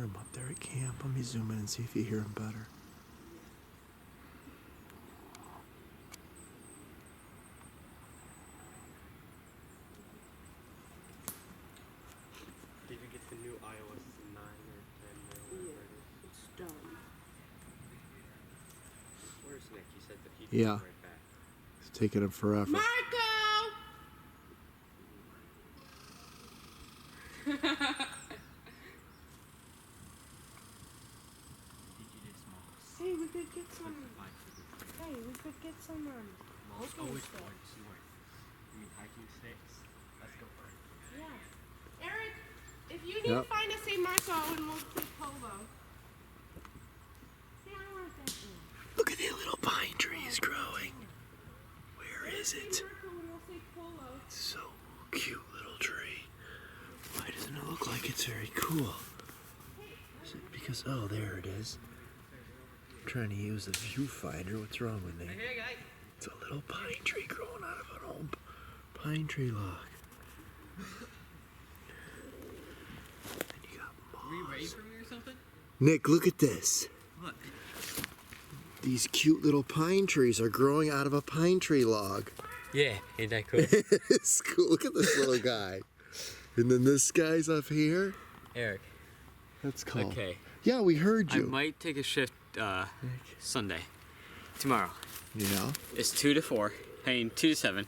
him up there at camp. Let me zoom in and see if you hear him better. Did you get the new iOS 9 or 10 or whatever it is? It's done. Where's Nick? He said that he'd Yeah. come right back. It's taking him forever. Marco! Hey, we could get some. Hey, we could get some hiking sticks. You mean hiking sticks? Let's go for it. Yeah. Eric, if you need Yep. to find us a Marco and we'll play polo. See, I want that one. Look at the little pine trees growing. Where is it? Marco and we'll play polo. So cute little tree. Why doesn't it look like it's very cool? Is it because, oh, there it is. I'm trying to use the viewfinder. What's wrong with me? Hey guys! It's a little pine tree growing out of an old pine tree log. And you got moss. Are we ready for me or something? Nick, look at this. What? These cute little pine trees are growing out of a pine tree log. Yeah, ain't that cool? It's cool. Look at this little guy. And then this guy's up here. Eric. That's called. Okay. Yeah, we heard I you. might take a shift Sunday. Tomorrow. Yeah. It's 2 to 4. I mean 2 to 7.